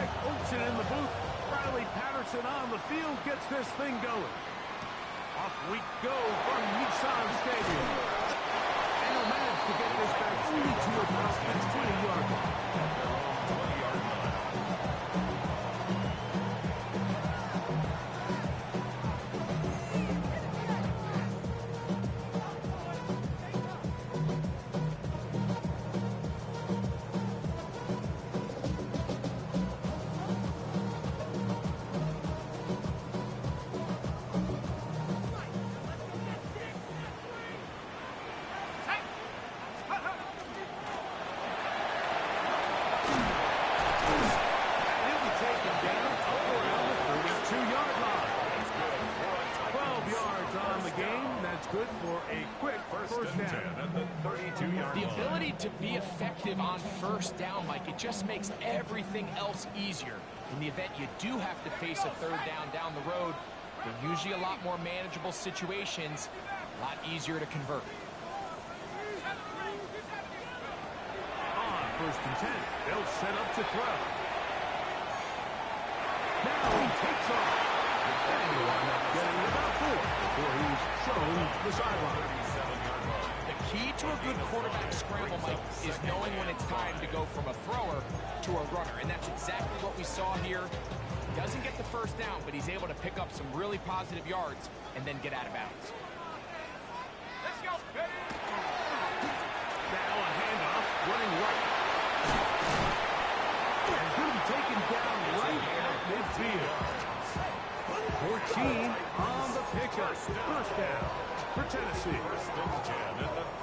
Greg Olsen in the booth. Riley Patterson on the field gets this thing going. Off we go from Nissan Stadium. And he'll manage to get this back only to about the 20-yard line. Good for a quick first down at the 32-yard line. The ability to be effective on first down, Mike, it just makes everything else easier. In the event you do have to face a third down the road, they're usually a lot more manageable situations, a lot easier to convert. On first and 10, they'll set up to throw. Now he takes off. And he'll wind up getting about 4 before he's shown the sideline. The key to a good quarterback scramble, Mike, is knowing when it's time to go from a thrower to a runner. And that's exactly what we saw here. He doesn't get the first down, but he's able to pick up some really positive yards and then get out of bounds. Let's go. Now a handoff, running right. And he'll be taken down right at midfield. 14 on the pickup. First down for Tennessee.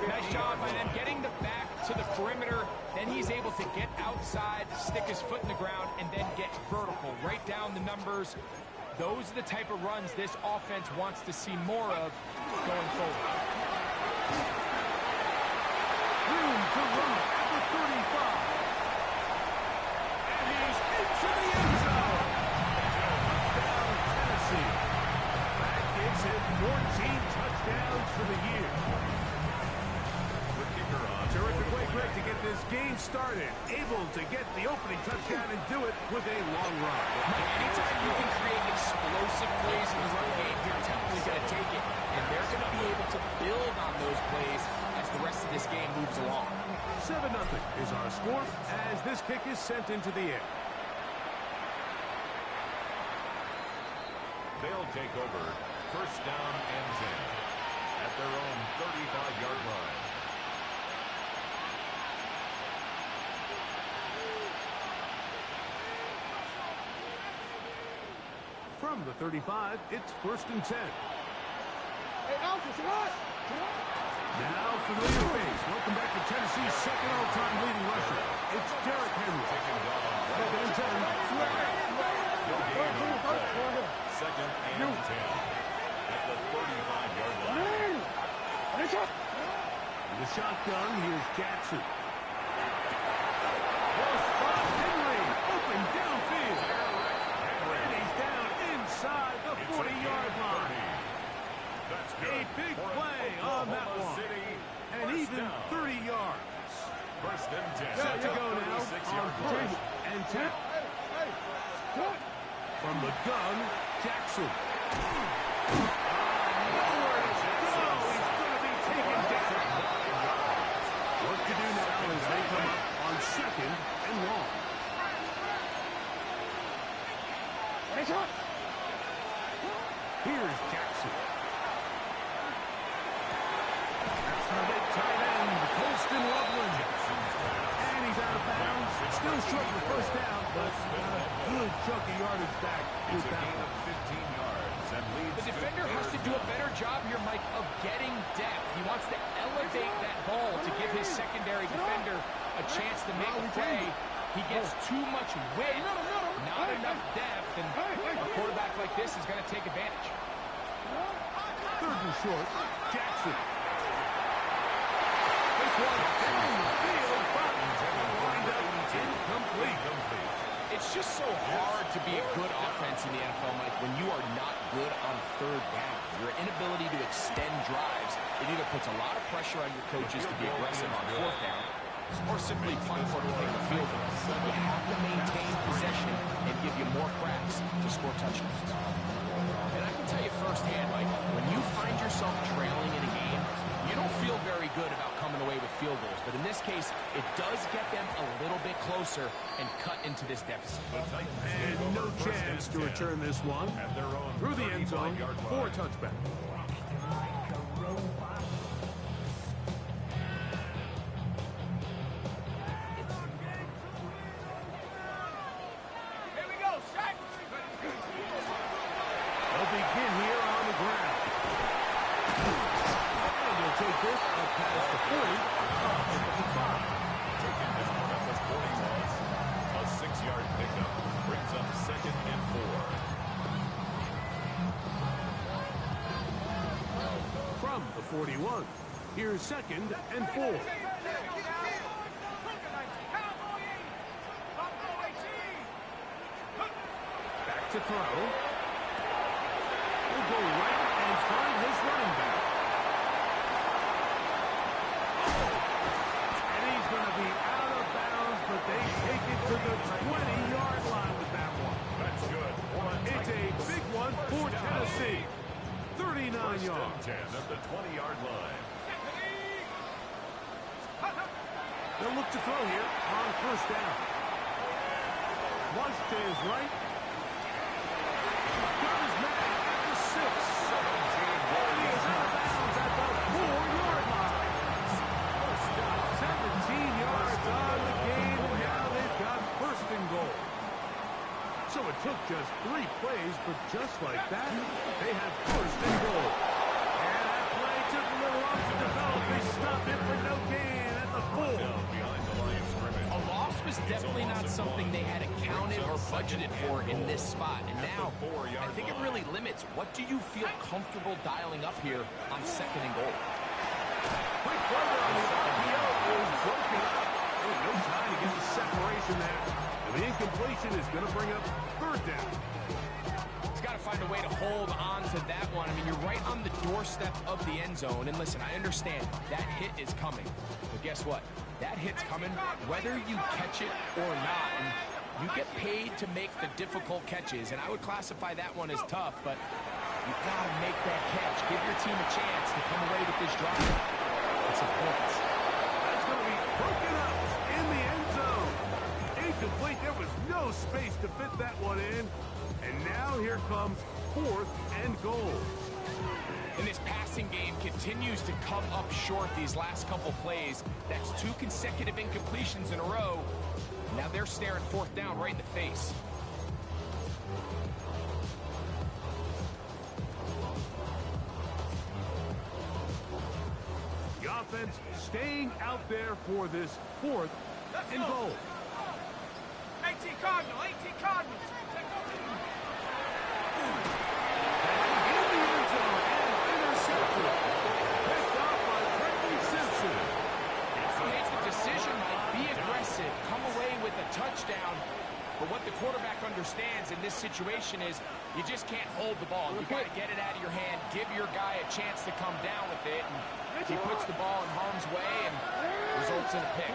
Nice job by them getting the back to the perimeter. Then he's able to get outside, stick his foot in the ground, and then get vertical. Right down the numbers. Those are the type of runs this offense wants to see more of going forward. Room to run at the 35. And he's into the end zone. That gives him 14 touchdowns for the year. The kicker on. Terrific way, Greg, to get this game started. Able to get the opening touchdown and do it with a long run. Anytime you can create explosive plays in the run game, you're definitely going to take it. And they're going to be able to build on those plays as the rest of this game moves along. 7-0 is our score as this kick is sent into the air. They'll take over first down and 10 at their own 35-yard line. From the 35, it's first and 10. Now familiar face. Welcome back to Tennessee's second all-time leading rusher. It's Derrick Henry. Second and 10. Second and 10 at the 35-yard line. The shotgun, here's Jackson. Henry, open downfield. And he's down inside the 40-yard line. A big play on that one. And even 30 yards. First and 10. Set to go now on first and 10. From the gun, Jackson. Nowhere to go. He's going to be taken down. Work to do now as they come up on second and long. Here's Jackson. That's the big tight end, Colston Loveland. And he's out of bounds. Still short for first down, but got a good chunk of yardage back. It's a gain of 15 yards and leads. The defender has to do a better job here, Mike, of getting depth. He wants to elevate that ball to give his secondary defender a chance to make a play. He gets too much width, not enough depth, and a quarterback like this is going to take advantage. Third and short, Jackson. This one down the field, but wind up incomplete. It's just so hard to be a good offense in the NFL, Mike, when you are not good on third down. Your inability to extend drives, it either puts a lot of pressure on your coaches to be aggressive on fourth down, or simply punt or kick a field goal. You have to maintain possession and give you more cracks to score touchdowns. And I can tell you firsthand, Mike, when you find yourself trailing in a game, you don't feel very good about coming away with field goals. But in this case, it does get them a little bit closer and cut into this deficit. And no chance to return this one through the end zone for a touchback. They'll begin here on the ground. And they'll take this up past the 40, up to the 5. Taking this one at the 40 yards. A 6-yard pickup brings up 2nd and 4. From the 41, here's 2nd and 4. Back to throw. He'll go right and find his running back. And he's going to be out of bounds, but they take it to the 20-yard line with that one. That's good. It's a big one for Tennessee. 39 First yards. and 10 at the 20-yard line. They'll look to throw here on first down. Flush to his right. Got his man at the 6. And he is out of bounds at the 4-yard line. 17 yards on the game, and now they've got first and goal. So it took just 3 plays, but just like that, they have first and goal. And that play took a little long to develop. They stopped it for no gain at the 4. Down behind the line of scrimmage. A loss was definitely not something they had accounted or budgeted for in this spot. And now, I think it really limits what do you feel comfortable dialing up here on 2nd and goal. Quick further on the RPO is broken up. There's no time to get the separation there. And the incompletion is going to bring up 3rd down. He's got to find a way to hold on to that one. I mean, you're right on the doorstep of the end zone. And listen, I understand that hit is coming. But guess what? That hit's coming whether you catch it or not. And you get paid to make the difficult catches. And I would classify that one as tough, but you got to make that catch. Give your team a chance to come away with this drive. It's some points. That's going to be broken up in the end zone. Incomplete. There was no space to fit that one in. And now here comes 4th and goal. And this passing game continues to come up short these last couple plays. That's 2 consecutive incompletions in a row. Now they're staring 4th down right in the face. The offense staying out there for this 4th and goal. 18 Cardinal, 18 Cardinals. In the end zone and intercepted. Picked off by Trenton Simpson. Make the decision, Mike. Be aggressive. Come away with a touchdown. But what the quarterback understands in this situation is you just can't hold the ball. You got to get it out of your hand. Give your guy a chance to come down with it. And he puts the ball in harm's way and results in a pick.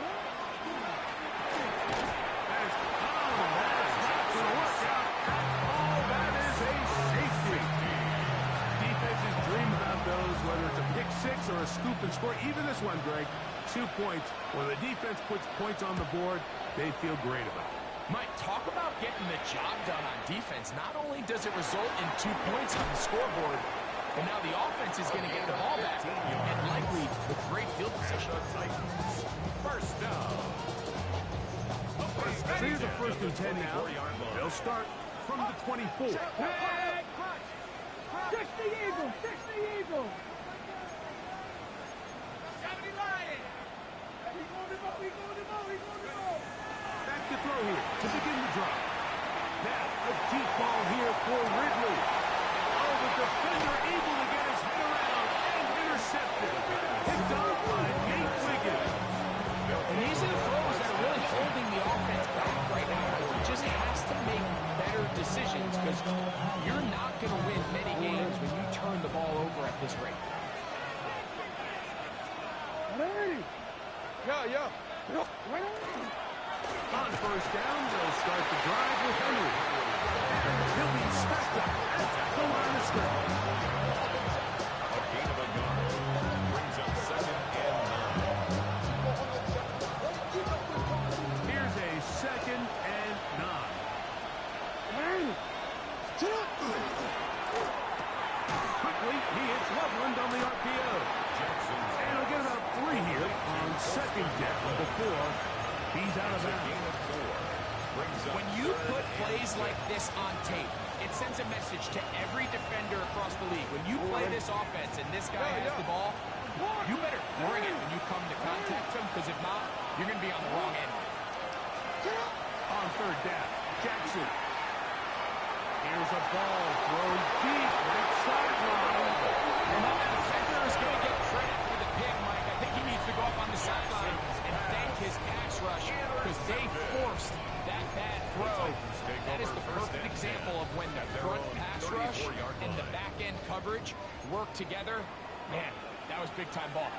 Whether it's a pick 6 or a scoop and score, even this one, Greg, 2 points. When the defense puts points on the board, they feel great about it. Mike, talk about getting the job done on defense. Not only does it result in 2 points on the scoreboard, but now the offense is going to get the ball back, and likely with great field position. First down. So here's a 1st and 10 now. They'll start from the 24. Fix the Eagle, fix the Eagle. 70 Lion. Back to throw here to begin the drive. Now a deep ball here for Ridley. Oh, the defender able to get his head around and intercepted. Picked off by Nate Wiggins. And these are the throws that are really holding the offense back right now. He just has to make better decisions because you're not going to win many games when you turn the ball over at this rate. Yeah. On first down, they'll start the drive with Henry. And he'll be stuck up at the line of scrimmage. A gain of a yard. Brings up 2nd and 9. Here's a 2nd and 9. Quickly, he hits Loveland on the RPO. And he'll get about 3 here on 2nd down before he's out of bounds. When you put plays like this on tape, it sends a message to every defender across the league. When you play this offense and this guy has the ball, you better bring it when you come to contact him, because if not, you're going to be on the wrong end. On 3rd down, Jackson. Here's a ball thrown deep right sideline. And the defender is going to get credit for the pick, Mike. I think he needs to go up on the sideline and thank his pass rush, because they forced that bad throw. That is the perfect example of when the front pass rush and the back end coverage work together. Man, that was big time ball.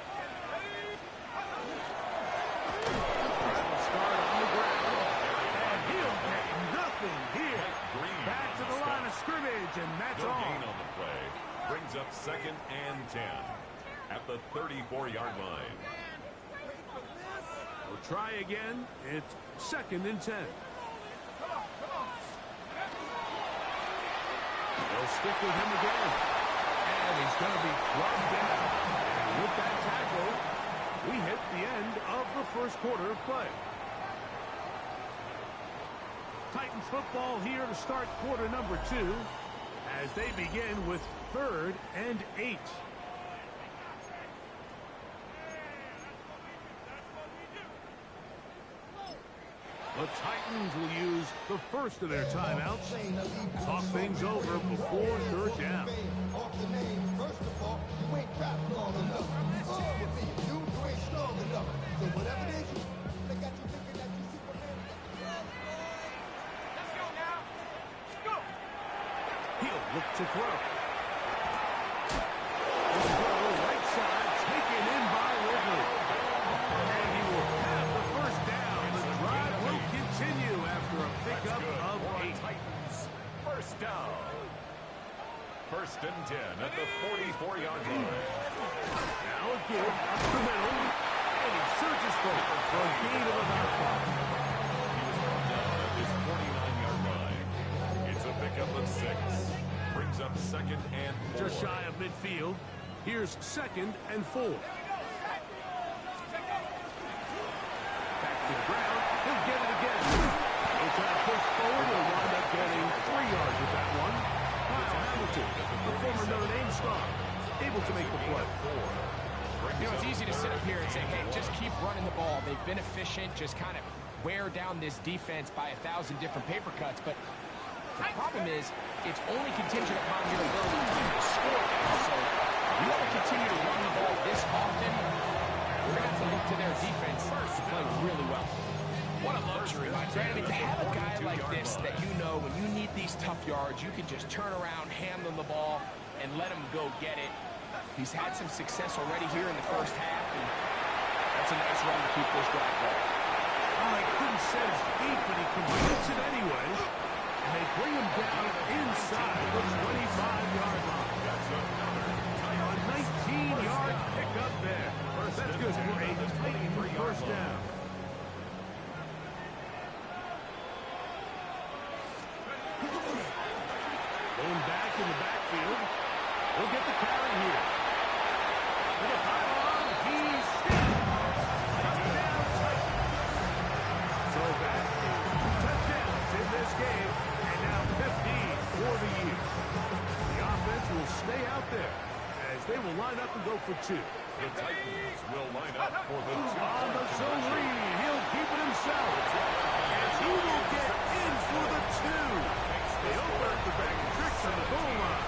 Start on the ground. And he'll get nothing here. Back to the line of scrimmage, and that's No all. gain on the play. Brings up 2nd and 10 at the 34-yard line. We'll try again. It's 2nd and 10. They'll stick with him again. And he's going to be plugged down. And with that tackle, we hit the end of the first quarter of play. Titans football here to start quarter number 2 as they begin with 3rd and 8. The Titans will use the first of their timeouts. Talk things over before 3rd down. Off the name, first of all, you ain't rap long enough. With me, you ain't strong enough. So whatever it is, they got you thinking that you Superman. Let's go now. Let's go. He'll look to throw. The throw right side, taken in by Ridley. And he will have the first down. The drive will continue after a pickup of 8. Titans, first down. 1st and 10 at the 44-yard line. Now a give up the middle. And he surges forward for a gain of about 5. He was brought down at his 49-yard line. It's a pickup of 6. Brings up 2nd and 4. Just shy of midfield. Here's 2nd and 4. Back to the ground. He'll get it again. He'll try to push forward. He'll wind up getting 3 yards with that one. Kyle Hamilton, the former Notre Dame star, able to make the play. You know, it's easy to sit up here and say, hey, just keep running the ball. They've been efficient, just kind of wear down this defense by 1,000 different paper cuts. But the problem is, it's only contingent upon your ability to score. So you want to continue to run the ball this often, we're going to have to look to their defense to play really well. What a luxury, my friend. I mean, to have a guy like this that you know when you need these tough yards, you can just turn around, hand them the ball, and let him go get it. He's had some success already here in the first half, and that's a nice run to keep this drive going. Oh, he couldn't set his feet, but he completes it anyway. And they bring him down inside the 25-yard line. A 19-yard pickup there. That's good for a Titan first down. Going back in the backfield. He'll get the carry here. With a pylon, he's down. Touchdown, Titans. So that is 2 touchdowns in this game, and now 15 for the year. The offense will stay out there as they will line up and go for 2. The Titans will line up for the 2. On the zone read, he'll keep it himself. And he will get in for the 2. They open up the bag of tricks on the goal line.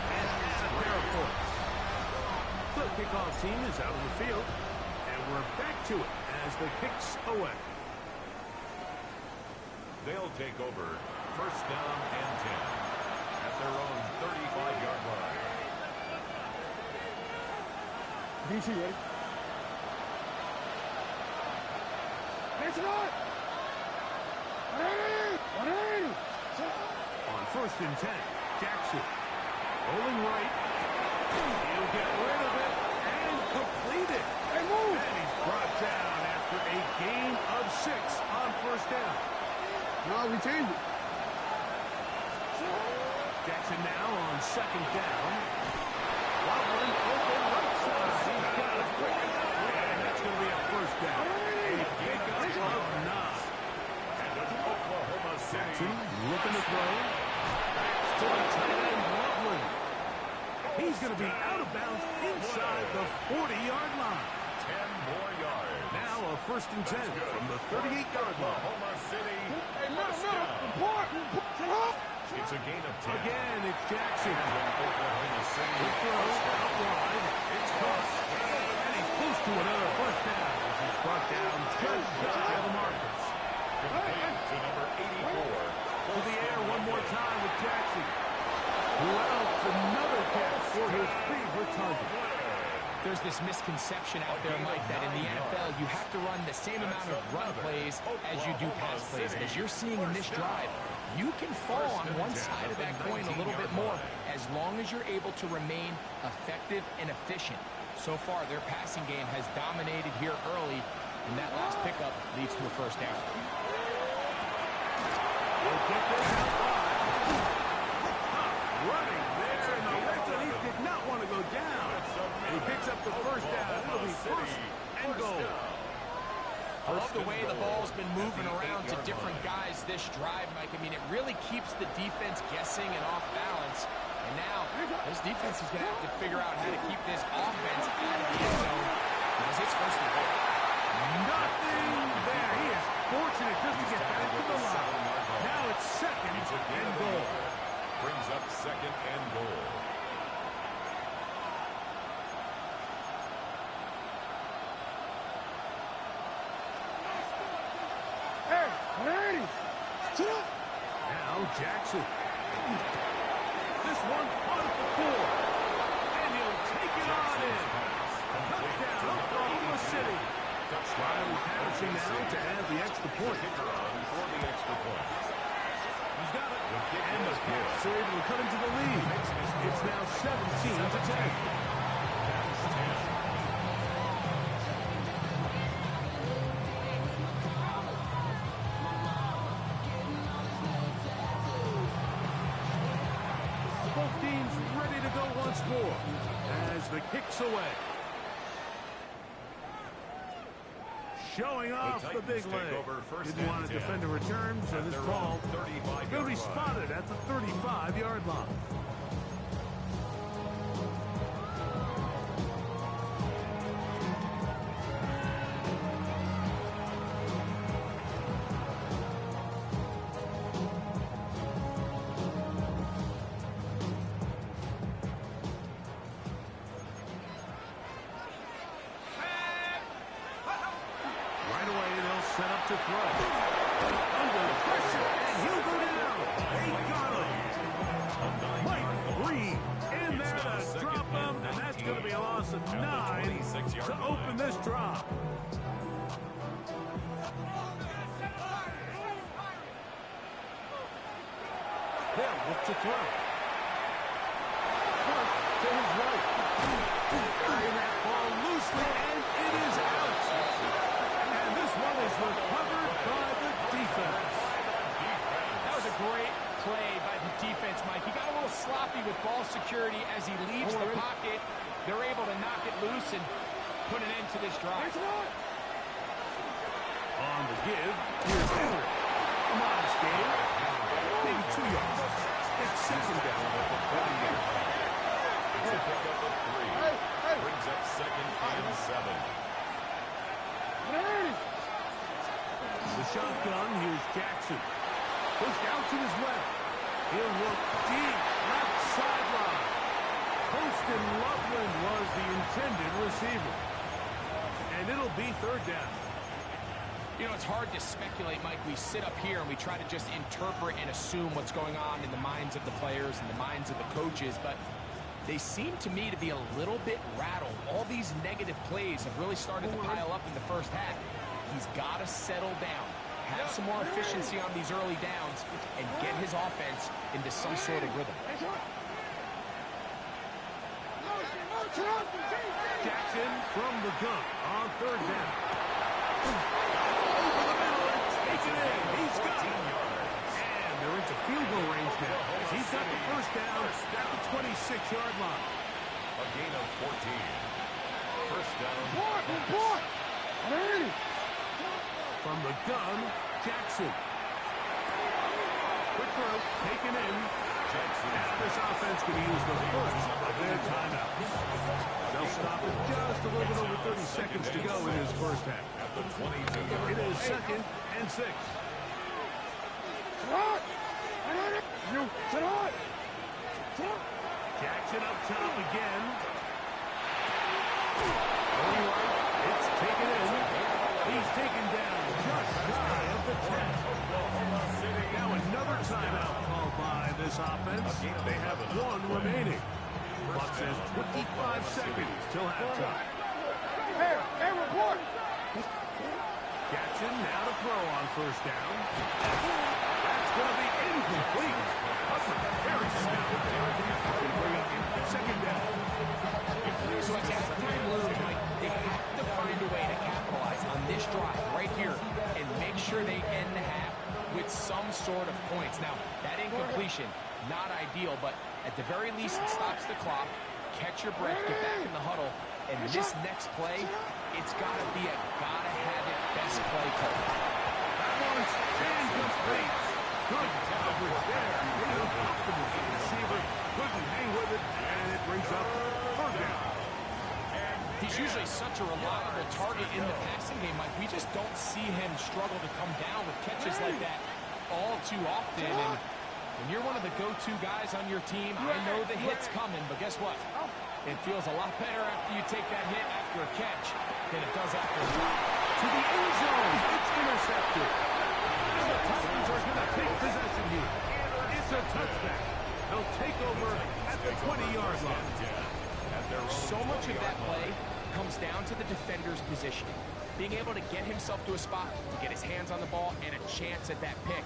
And add a pair of points. The kickoff team is out on the field. And we're back to it as the kicks away. They'll take over 1st down and 10 at their own 35-yard line. DC ready? On 1st and 10, Jackson. Rolling right. He'll get rid of it and complete it. And he's brought down after a gain of 6 on 1st down. No, we changed it. Jackson now on 2nd down. Loveland open right side. He's got it. And that's going to be a 1st down. A pickup of 9. Jackson looking to throw. To the tight end, Loveland. He's going to be out of bounds inside the 40-yard line. 10 more yards. Now a 1st and 10 from the 38-yard line. Oklahoma City. It's a gain of 10. Again, it's Jackson. Oklahoma City. The throw out wide. It's caught. And he's close to another 1st down. As he's brought down just shy of the markers. Complete to number 84. To the air one more time with Jackson. Who else another catch for his favorite target. There's this misconception out there, Mike, that in the NFL you have to run the same amount of run plays as you do pass plays. As you're seeing in this drive, you can fall on one side of that coin a little bit more as long as you're able to remain effective and efficient. So far, their passing game has dominated here early, and that last pickup leads to a 1st down. We'll get this out wide. Running there in the red zone. He did not want to go down. He picks up the 1st down. It'll be 1st and goal. I love the way the ball's been moving around to different guys this drive, Mike. I mean, it really keeps the defense guessing and off balance. And now, this defense is going to have to figure out how to keep this offense out of the end zone because it's 1st and goal. Nothing there. He is fortunate just to get back to the line. Now it's 2nd and goal. Brings up 2nd and goal. Now Jackson. This one caught at the 4. And he'll take it on in. Touchdown, Oklahoma City. Riley Patterson now to add the extra point. For the extra point. He's got it. And the Cats are able to cut into the lead. It's now 17-10. Both teams ready to go once more as the kick's away. Showing off the big leg. Didn't want to defend a return, so this ball will be spotted at the 35-yard line. Set up to throw. Under pressure, and he'll go down. They got him. Mike Reed in there to drop him, and that's going to be a loss of 9 to open this drive. They'll look to throw. First to his right. Carrying that ball loosely, and it is out. One is recovered by the defense. That was a great play by the defense, Mike. He got a little sloppy with ball security as he leaves the pocket. They're able to knock it loose and put an end to this drive. On the give, here's Henry. A modest gain. Maybe 2 yards. It's 2nd down. It's a pickup of 3. Brings up 2nd and 7. The shotgun, here's Jackson. Goes down to his left. He'll look deep, left sideline. Poston Loveland was the intended receiver. And it'll be 3rd down. You know, it's hard to speculate, Mike. We sit up here and we try to just interpret and assume what's going on in the minds of the players and the minds of the coaches, but they seem to me to be a little bit rattled. All these negative plays have really started to pile up in the 1st half. He's got to settle down, have some more efficiency on these early downs, and get his offense into some sort of rhythm. Jackson from the gun on third down. Over the middle and take it in. He's got it. And they're into field goal range now. He's got the first down at the 26-yard line. A gain of 14. First down. From the gun, Jackson. Quick throw, taken in. And this offense can use the first of their timeouts. They'll stop it just a little bit over 30 seconds to go in his first half. At the 22-yard It is 2nd and 6. Jackson up top again. Going right, it's taken in. He's taken down just shy of the 10. Now another timeout called by this offense. They have one remaining. Clock says 25 seconds till halftime. Hey, report! Jackson now to throw on first down. That's going to be incomplete. Very snap. Going to bring up second down. So as halftime looms, Mike, they have to find a way to capitalize on this drive right here and make sure they end the half with some sort of points. Now, that incompletion, not ideal, but at the very least, it stops the clock. Catch your breath, get back in the huddle, and this next play, it's got to be a gotta-have-it best play call. That one's incomplete. Good coverage there. Optimal receiver. Couldn't hang with it, and it brings up third down. He's usually such a reliable target in the passing game. Like, we just don't see him struggle to come down with catches like that all too often. And when you're one of the go-to guys on your team, I know the hit's coming, but guess what? It feels a lot better after you take that hit after a catch than it does after a drop. To the end zone. It's intercepted. And the Titans are going to take possession here. It's a touchback. They'll take over at the 20-yard line. So much of that play comes down to the defender's positioning. Being able to get himself to a spot, to get his hands on the ball, and a chance at that pick.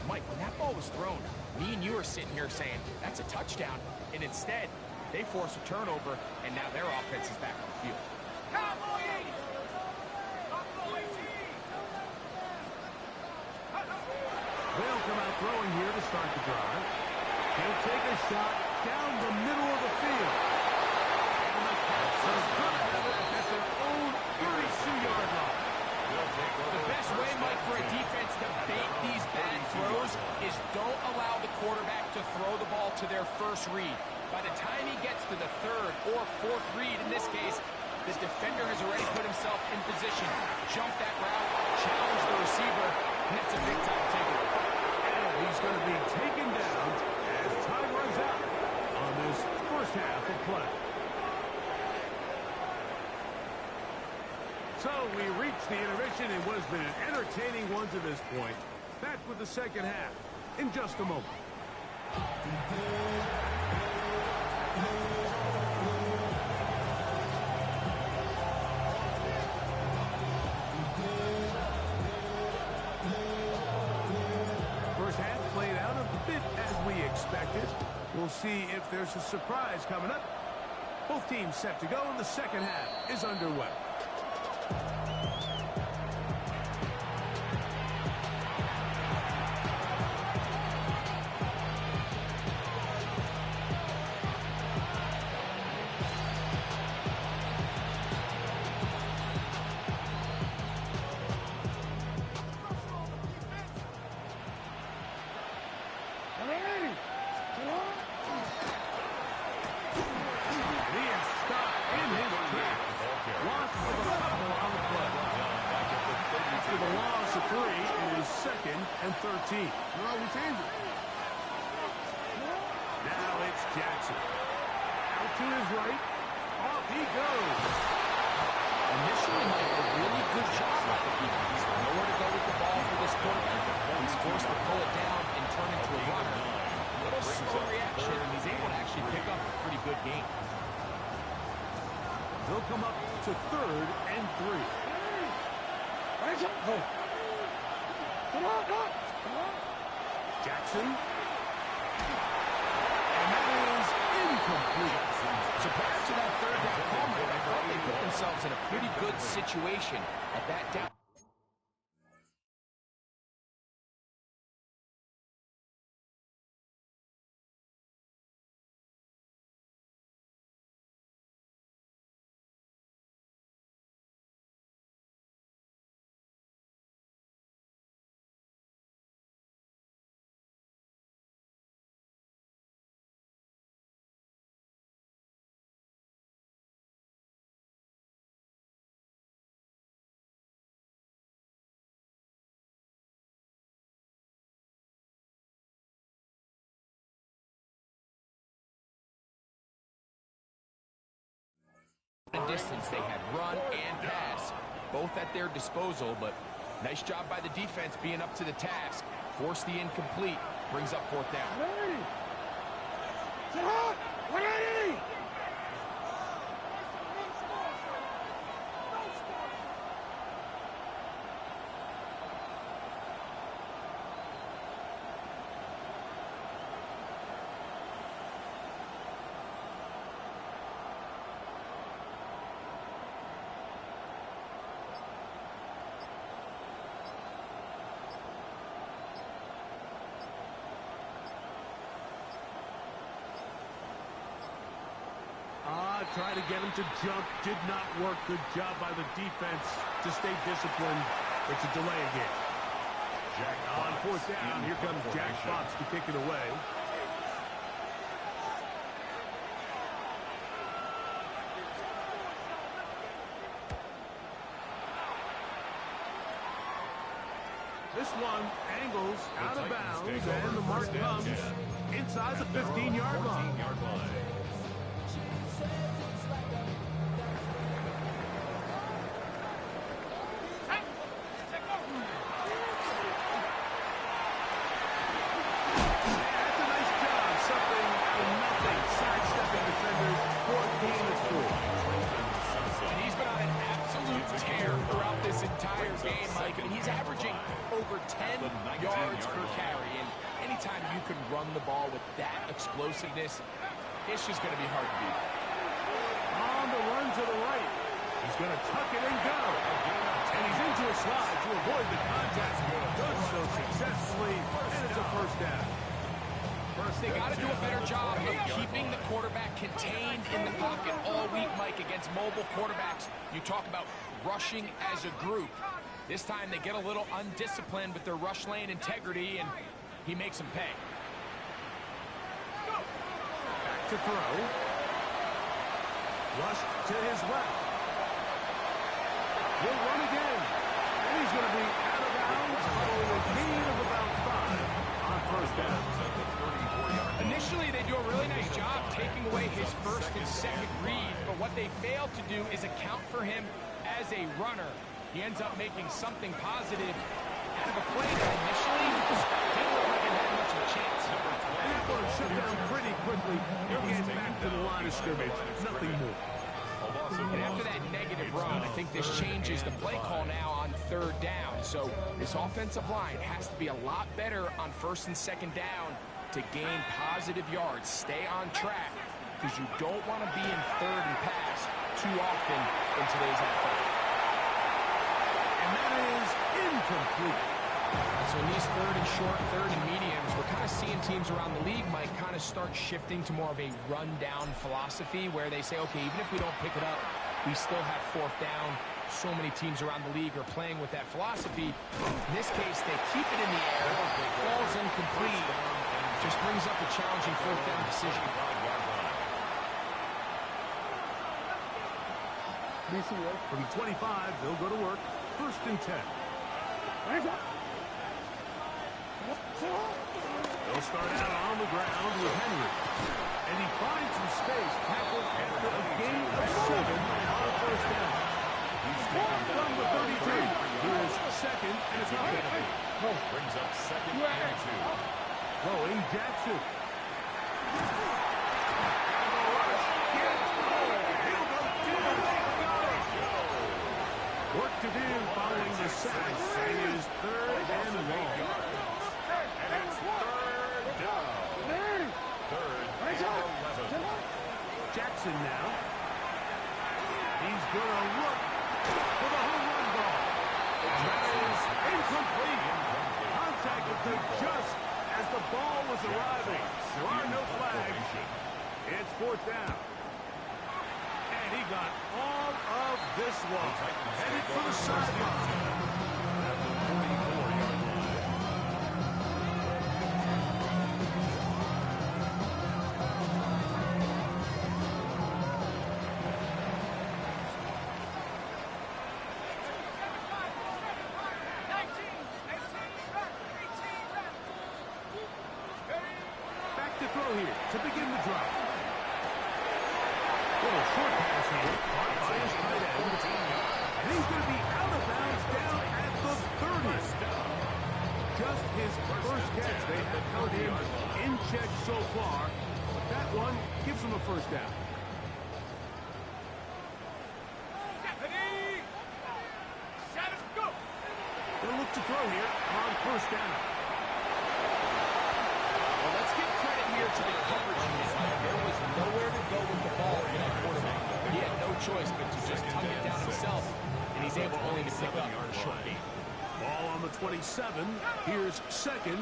Mike, when that ball was thrown, me and you are sitting here saying, that's a touchdown. And instead, they force a turnover, and now their offense is back on the field. They'll come out throwing here to start the drive. He'll take a shot down the middle of the field. And the Pats are good at it at their own 32-yard line. The best way, Mike, for a defense to bait these bad throws is don't allow the quarterback to throw the ball to their first read. By the time he gets to the third or fourth read, in this case, the defender has already put himself in position. Jump that route, challenge the receiver, and that's a big-time takeaway. And he's going to be taken down as time runs out on this first half of play. So we reach the intermission in what has been an entertaining one to this point. Back with the second half in just a moment. First half played out a bit as we expected. We'll see if there's a surprise coming up. Both teams set to go, and the second half is underway. And 13. No, we changed it. Now it's Jackson. Out to his right. Off he goes. Initially, Mike, a really good job by the defense. Nowhere to go with the ball for this quarterback. He's forced to pull it down and turn into a runner. A little slow reaction, and he's able to actually pick up a pretty good game. They'll come up to 3rd and 3. Jackson. And that is incomplete. So prior to that third down call, Mike, I thought they put themselves in a pretty good situation at that down. Distance, they had run and pass, both at their disposal, but nice job by the defense being up to the task. Forced the incomplete, brings up fourth down. Trying to get him to jump. Did not work. Good job by the defense to stay disciplined. It's a delay again. On fourth down, here comes Jack Fox to kick it away. This one angles out of bounds, and the mark comes inside the 15-yard line. The ball with that explosiveness, it's just going to be hard to beat. On the run to the right. He's going to tuck it and go. And he's into a slide to avoid the contact. Does so successfully, and it's a first down. First, they got to do a better job of keeping the quarterback contained in the pocket all week, Mike, against mobile quarterbacks. You talk about rushing as a group. This time they get a little undisciplined with their rush lane integrity, and he makes them pay. To throw. Flush to his left. He'll run again. And he's going to be out of bounds following a gain of about 5 on first down. Initially, they do a really nice job taking away his first and second read, but what they fail to do is account for him as a runner. He ends up making something positive out of a play that initially didn't look like it had much of a chance. And that one shut down pretty quickly. He'll get back to the line of scrimmage. Nothing more. And after that negative run, I think this changes the play call now on third down. So this offensive line has to be a lot better on first and second down to gain positive yards. Stay on track, because you don't want to be in third and pass too often in today's NFL. And that is incomplete. So in these third and short, third and mediums, we're kind of seeing teams around the league, Mike, kind of start shifting to more of a run-down philosophy where they say, okay, even if we don't pick it up, we still have fourth down. So many teams around the league are playing with that philosophy. In this case, they keep it in the air, it falls incomplete, just brings up a challenging fourth down decision. From 25, they'll go to work. First and 10. They'll start out on the ground with Henry. And he finds some space, tackled after a gain of 7 on first down. From the 32. Here's second, and it's nothing. Brings up second and 2. Going Jackson. Work to do following the sack. It is third and long. And it's third down. Third and 11. Jackson now. He's going to look for the home run ball. That is incomplete. Contact occurred just as the ball was arriving. There are no flags. It's fourth down. And he got all of this one. Headed for the sideline. To throw here to begin the drive. Little short pass here, caught by his tight end. And he's going to be out of bounds down at the 30. Just his first catch. They have held him in check so far. But that one gives him a first down. They'll look to throw here on first down. Let's give credit here to the coverage unit. There was nowhere to go with the ball for that quarterback. He had no choice but to just tuck it down himself, and he's able only to pick up a short gain. Ball on the 27. Here's second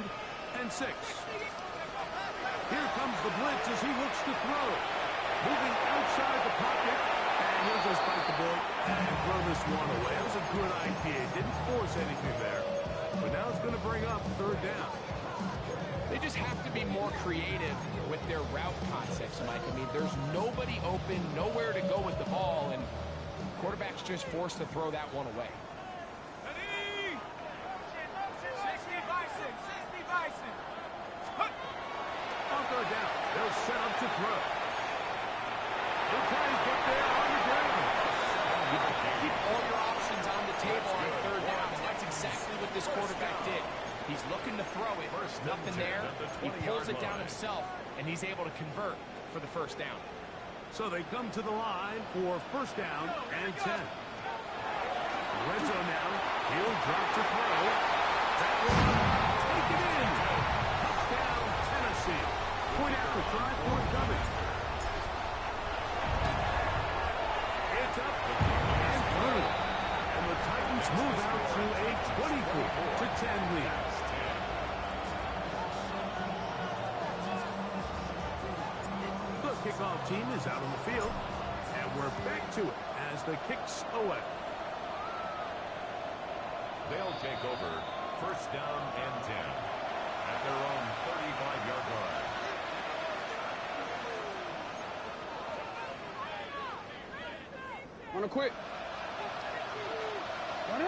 and 6. Here comes the blitz as he looks to throw. Moving outside the pocket, and he'll just bite the bullet and throw this one away. That was a good idea. Didn't force anything there. But now it's going to bring up third down. They just have to be more creative with their route concepts, Mike. I mean, there's nobody open, nowhere to go with the ball, and quarterback's just forced to throw that one away. 60 Bison. On third down, they'll set up to throw. They'll try and get there on the ground. You have to keep all your options on the table on third down, and that's exactly what this quarterback did. He's looking to throw it. Nothing there. He pulls it down himself, and he's able to convert for the first down. So they come to the line for first down and 10. Red zone now. He'll drop to throw. That one, take it in. Touchdown, Tennessee. Point after try, forthcoming. It's up and through. And the Titans move out to a 24-10 lead. The kickoff team is out on the field, and we're back to it as the kicks away. They'll take over first down and 10 at their own 35-yard line. Wanna quit? Run in!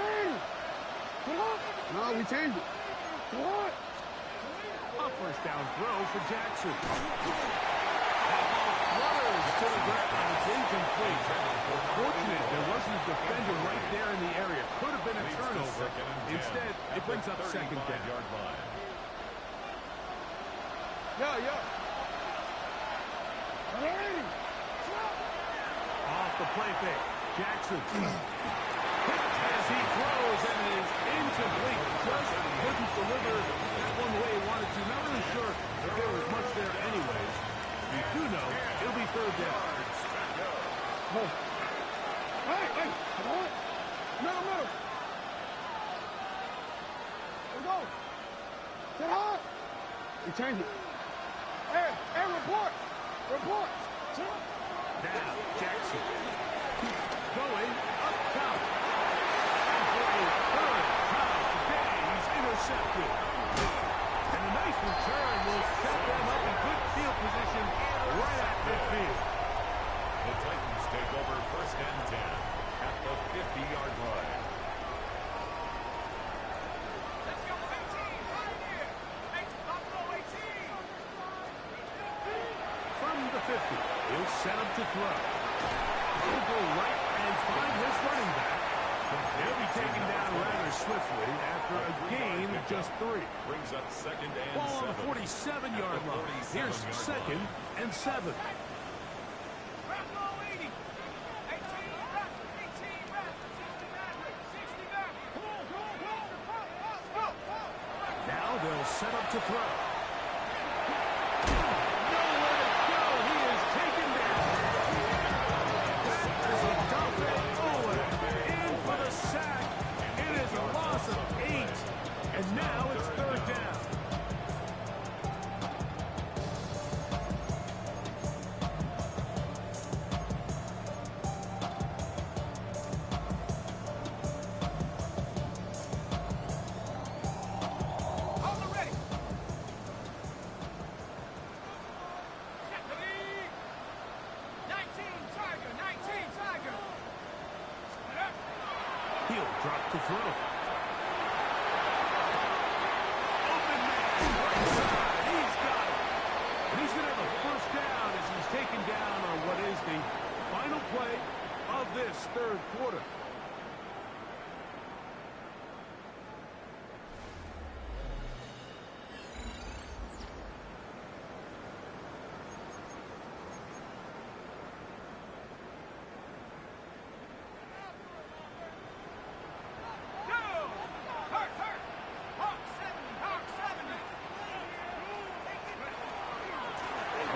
No, we changed it. What? A first down throw for Jackson. That ball flutters to the ground. It's incomplete. Fortunate there wasn't a defender right there in the area. Could have been a turnover. Instead, it brings up second down. Yeah. Hey! Off the play fake. Jackson. As he throws, and it is incomplete. Just couldn't deliver that one the way he wanted to. Not really sure if there was much there anyways. You do know it'll be third down. Oh. Hey! Come on! Middle! Let's go! Get hot! We changed it. Hey, report! Now, Jackson. Going up top. And for a third time today, he's intercepted. And a nice return will set them up in good field position right at midfield. The Titans take over first and 10 at the 50-yard line. Let's go, 18, right here. Buffalo 18. From the 50, he'll set up to throw. He'll go right and find his running back. They'll be taken down rather swiftly after a gain of just 3. Brings up second and Ball on 7. the 47-yard line. Here's second and 7. Buffalo 80. 18 reps. 18 reps. 69 reps. Now they'll set up to throw. Nowhere to go. He is taken down. That is a Dafe in for the sack. It is a loss of 8. And now it's third down. He'll drop to throw. Open man, right side. He's got it. And he's going to have a first down as he's taken down on what is the final play of this third quarter.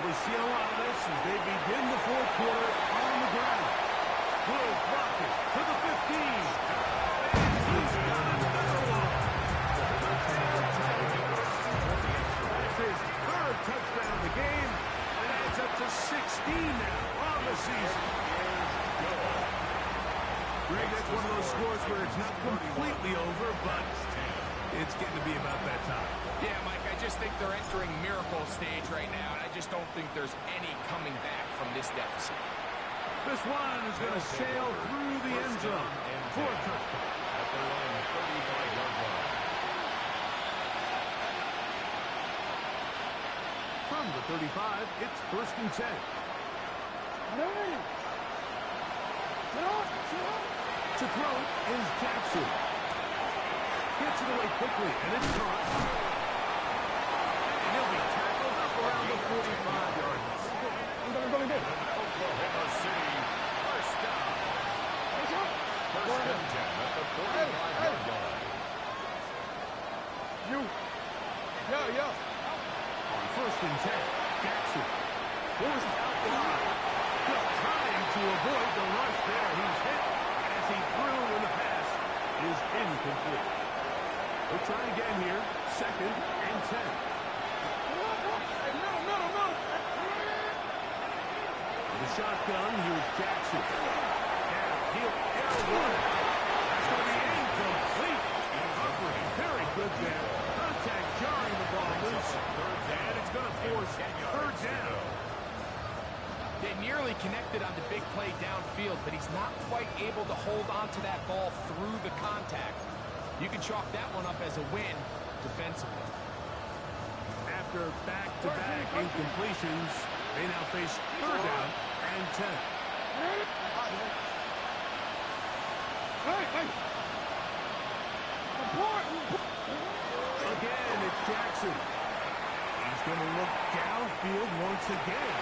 We see a lot of this as they begin the fourth quarter on the ground. Will block it to the 15. And he's got another one. That's his third touchdown of the game. And adds up to 16 now on the season. Greg, that's one of those scores where it's not completely over, but it's getting to be about that time. Yeah, Mike, I just think they're entering miracle stage right now, and I just don't think there's any coming back from this deficit. This one is going to sail through the end zone for a touchdown. At their own 35-yard line. From the 35, it's first and 10. To throw is Jackson. Gets it away quickly, and it's caught. And he'll be tackled up around the 45-yard line. Oklahoma City, first down. First and 10 at the 45-yard line. On first and 10, Jackson forced out wide. Just trying to avoid the rush there. He's hit as he threw, and the pass is incomplete. We'll try again here. Second and 10. The shotgun, here's Jackson. And he'll air one. That's going to be incomplete. Recovery, very good there. Contact jarring the ball loose. And it's going to force third down. They nearly connected on the big play downfield, but he's not quite able to hold on to that ball through the contact. You can chalk that one up as a win defensively. After back-to-back incompletions, they now face third down and 10. Again, it's Jackson. He's going to look downfield once again.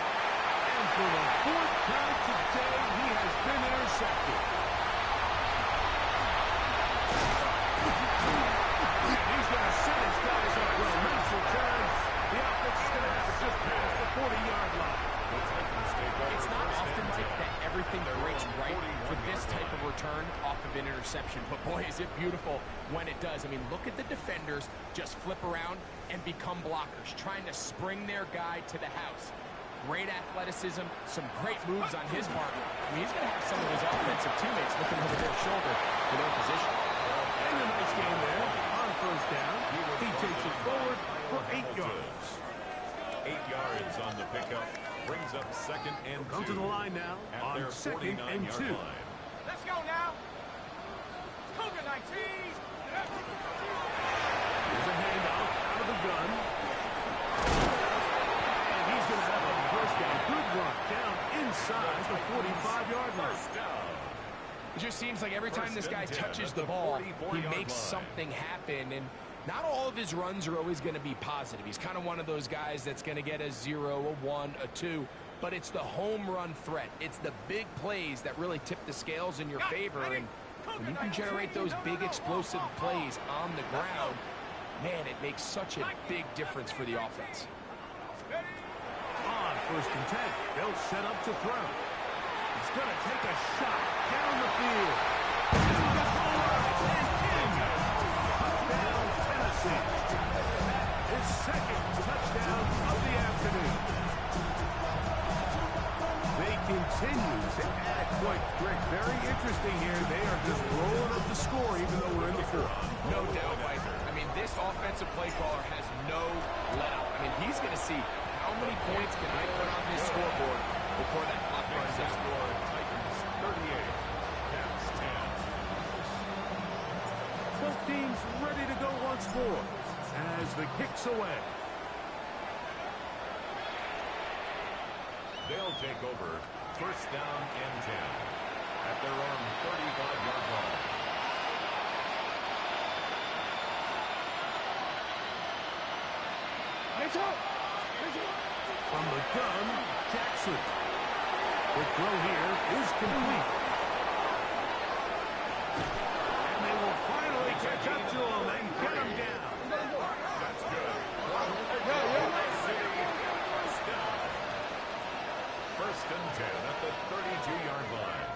And for the fourth time today, he has been intercepted. He's going to set his guys up well. Nice return. The offense is going to have it just past the 40-yard line. It's not often, Mike, that everything breaks right for this type of return off of an interception. But, boy, is it beautiful when it does. I mean, look at the defenders just flip around and become blockers, trying to spring their guy to the house. Great athleticism, some great moves on his part. I mean, he's going to have some of his offensive teammates looking over their shoulder for their position. And a nice game there on first down. He takes it forward for 8 yards. 8 yards on the pickup. Brings up second and 2. Come to the line now on second and 2. Let's go now. Cougar 19. Here's a handoff out of the gun. And he's going to have a first down. Good run down inside the 45-yard line. First down. It just seems like every time this guy touches the ball, he makes something happen. And not all of his runs are always going to be positive. He's kind of one of those guys that's going to get a 0, a 1, a 2. But it's the home run threat. It's the big plays that really tip the scales in your favor. And when you can generate those big explosive plays on the ground, man, it makes such a big difference for the offense. On 1st and 10, they'll set up to throw. He's going to take a shot down the field. To the goal line and in. Touchdown, Tennessee. His second touchdown of the afternoon. They continue to add points. Greg, very interesting here. They are just rolling up the score even though we're in the fourth. No doubt, Mike. I mean, this offensive play caller has no let-up. I mean, he's going to see how many points can I put on this scoreboard before that clock runs out. Titans 38, Pats 10. Both teams ready to go once more as the kick's away. They'll take over 1st down and 10 at their own 35-yard line. From the gun, Jackson. The throw here is complete. And they will finally catch up to him and get him down. That's good. First down. 1st and 10 at the 32-yard line.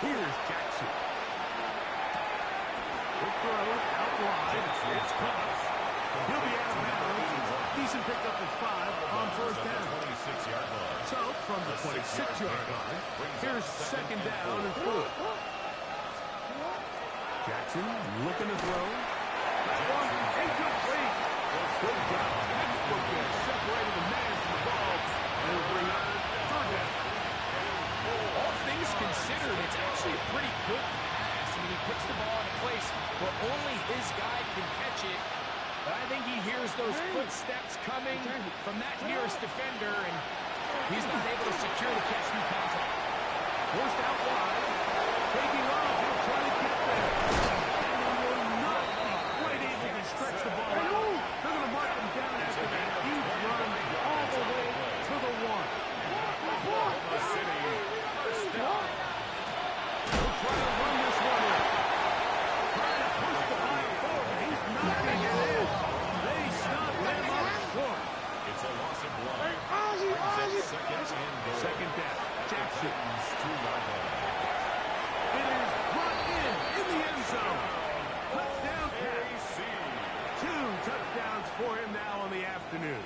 Here's Jackson. The throw out wide. It's caught. He'll be out of bounds. Decent pickup of 5 on 1st down. 26-yard line. So, from the 26-yard line, here's 2nd down and 4. Jackson looking to throw. That one incomplete. Good job. Textbook there. Separated the man from the ball. And it'll bring up 3rd down. All things considered, it's actually a pretty good pass. I mean, he puts the ball in a place where only his guy can catch it. But I think he hears those footsteps coming from that nearest defender, and he's not able to secure the catch through contact. Forced out wide. Taking off. He'll try to get there. And he will not be quite able to stretch the ball out. They're going to mark him down after that huge run all the way to the 1. The City, 1st down. He'll try to run this one in. Trying to push the ball forward. He's knocking it in. They stop him up short. It's a loss of 1. Brings up 2nd and goal. 2nd down. Jackson. Titans 2-yard line. It is brought in the end zone. Touchdown pass. 2 touchdowns for him now on the afternoon.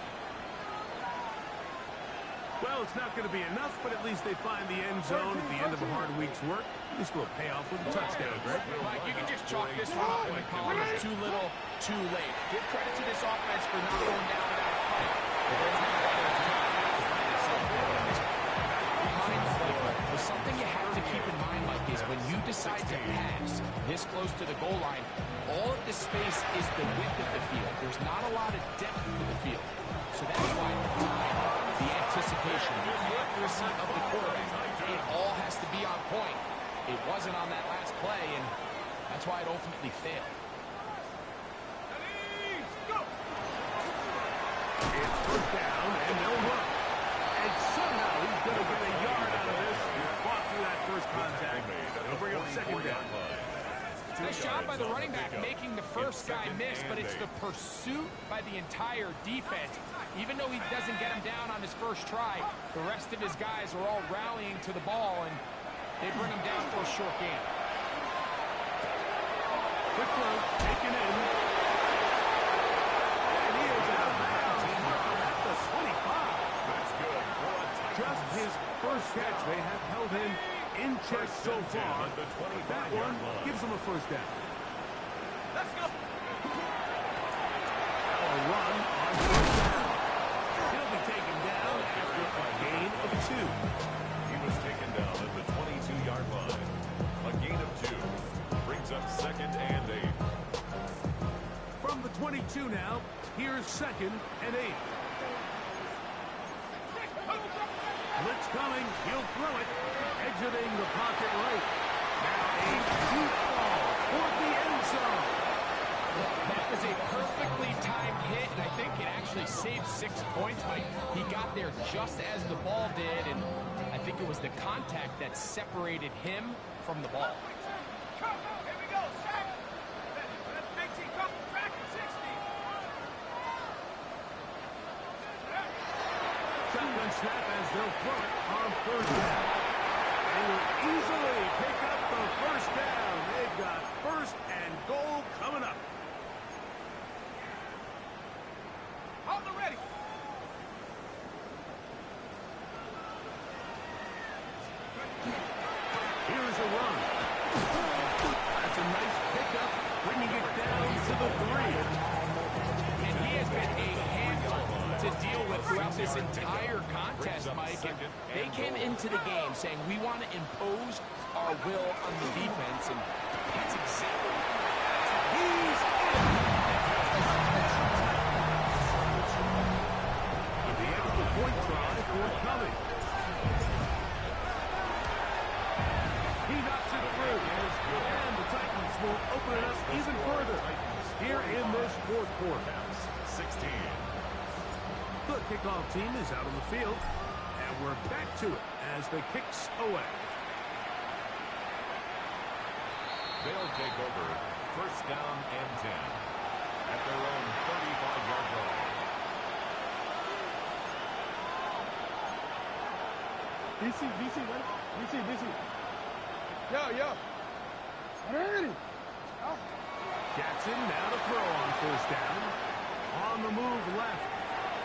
Well, it's not going to be enough, but at least they find the end zone at the end of a hard week's work. At least will pay off with a touchdown, Greg. Mike, you can just chalk this one up in a column of too little, too late. Give credit to this offense for not going down without a fight. But there's not a lot of time to find itself going on this one. But something you have to keep in mind, Mike, is when you decide to pass this close to the goal line, all of the space is the width of the field. There's not a lot of depth to the field. So that's why the anticipation, the accuracy of the quarterback, it all has to be on point. It wasn't on that last play, and that's why it ultimately failed. It's 1st down, and they'll run. And somehow he's going to get a yard out of this. He fought through that first contact. It'll bring up 2nd down. Nice job by the running back making the first guy miss, but it's the pursuit by the entire defense. Even though he doesn't get him down on his first try, the rest of his guys are all rallying to the ball, and they bring him down for a short gain. Quick throw, taken in. And he is out of bounds. He's marking at the 25. That's good. Just his first catch. They have held him in check so far. That one gives him a 1st down. Let's go. Now a run on 1st down. He'll be taken down after a gain of 2. He was taken down at the 22-yard line. A gain of 2. Brings up 2nd and 8. From the 22 now, here's 2nd and 8. Blitz coming. He'll throw it. Exiting the pocket right. Now a deep ball toward the end zone. That was a perfectly timed hit, and I think it actually saved 6 points. Like, he got there just as the ball did, and I think it was the contact that separated him from the ball. Here we go. Sack. snap as they'll throw it on first down. They will easily pick up the first down. They've got first and goal coming up. On the ready. Here's a run. That's a nice pickup, bringing it down to the 3. And he has been a handful to deal with throughout this entire contest, Mike. And they came into the game saying, we want to impose our will on the defense, and that's exactly He's in. With the extra point try forthcoming. He knocks it through. And the Titans will open it up even further here in this fourth quarter. 16. The kickoff team is out on the field, and we're back to it as the kicks away. They'll take over first down and 10 at their own 35-yard line. DC, ready? DC. Yo. Ready? Jackson now to throw on first down. On the move left.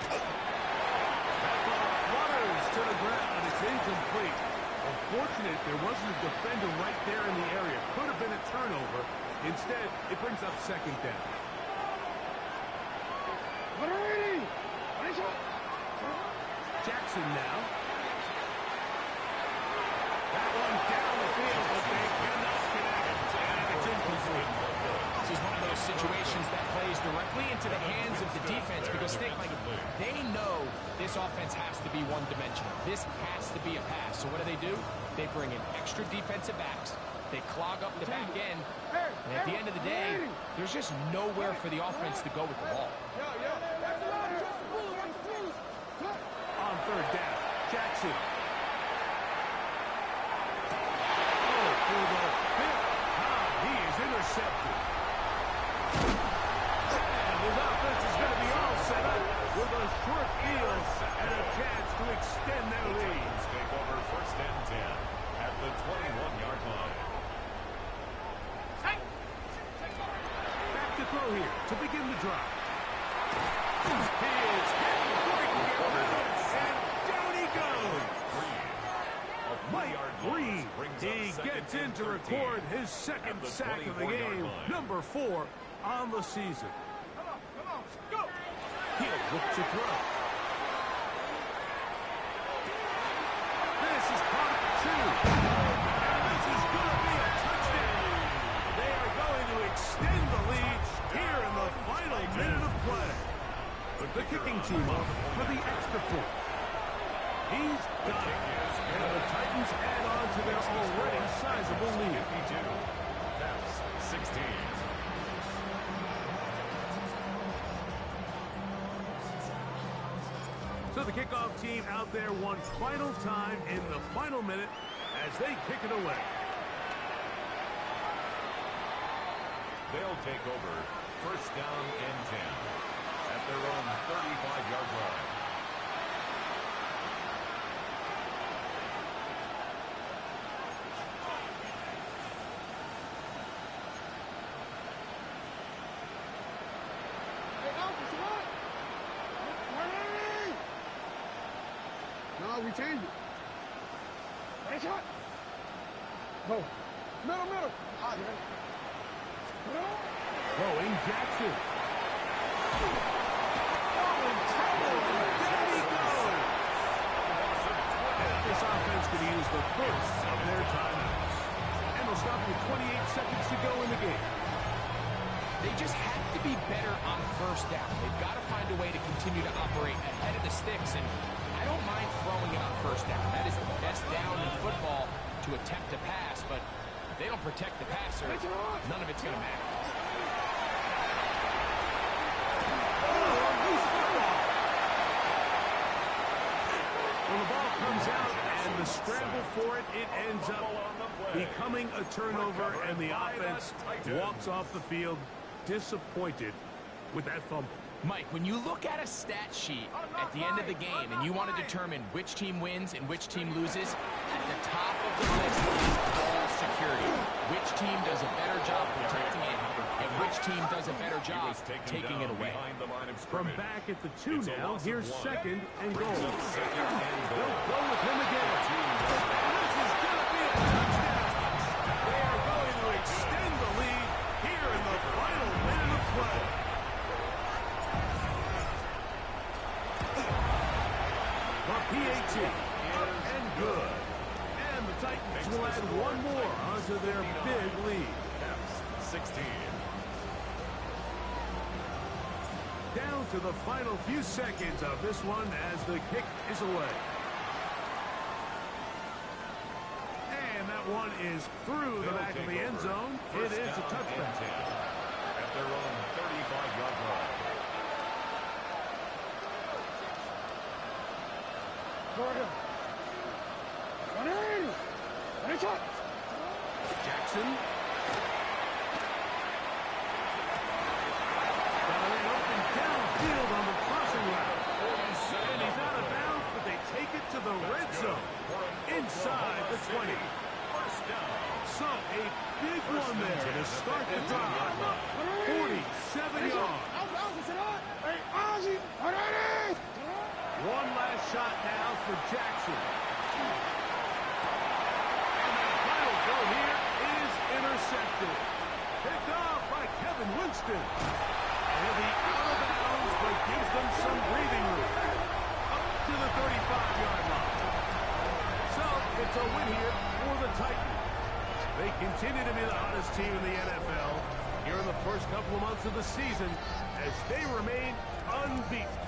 That ball flutters to the ground. It's incomplete. Unfortunate there wasn't a defender right there in the area. Could have been a turnover. Instead, it brings up second down. Ready? Jackson now. That one down the field, but they cannot connect. And it's incomplete. This is one of those situations that plays directly into the hands of the defense because they know this offense has to be one-dimensional. This has to be a pass. So what do? They bring in extra defensive backs. They clog up the back end. And at the end of the day, there's just nowhere for the offense to go with the ball. On third down, Jackson. For the fifth time, he is intercepted. And his offense is going to be all set up with a short field and a chance to extend their lead. Take over first and 10 at the 21-yard line. Back to throw here to begin the drive. He is hit before he can get rid of it, and down he goes. Mike Green, he gets in to record his second sack of the game, number 4 on the season. Come on, go. He'll look to throw. This is caught at 2. And this is going to be a touchdown. They are going to extend the lead here in the final minute of play. The kicking team up for the extra point. He's got it. And the Titans add on to their already sizable lead. 52. That's 16. So the kickoff team out there one final time in the final minute as they kick it away. They'll take over first down and 10 at their own 35-yard line. No, we changed it. Nice shot. Oh. Middle. Hot, man. Throwing Jackson. Down he goes. This offense could use the first of their timeouts. And they'll stop with 28 seconds to go in the game. They just have to be better on first down. They've got to find a way to continue to operate ahead of the sticks, and I don't mind throwing it on first down. That is the best down in football to attempt to pass, but if they don't protect the passer, none of it's going to matter. When the ball comes out and the scramble for it, it ends up becoming a turnover, and the offense walks off the field disappointed with that fumble. Mike, when you look at a stat sheet at the end of the game and you want to determine which team wins and which team loses, at the top of the list is ball security. Which team does a better job protecting it and which team does a better job taking it away. From back at the 2 now, here's 2nd and goal. They'll go with him again. This is going to be a touchdown. They are going to extend the lead here in the final minute of play. The PAT, up and good. And the Titans will add one more onto their big lead. 16. Down to the final few seconds of this one as the kick is away. And that one is through the back of the end zone. It is a touchdown. At their own 35-yard line. Jackson. Got an open downfield on the crossing route. And he's out of bounds, but they take it to the red zone. Inside the 20. So a big one there to start the drive. 47 yards. One last shot now for Jackson. And that final throw here is intercepted. Picked off by Kevin Winston. He'll be out of bounds, but gives them some breathing room. Up to the 35-yard line. So it's a win here for the Titans. They continue to be the hottest team in the NFL here in the first couple of months of the season as they remain unbeaten.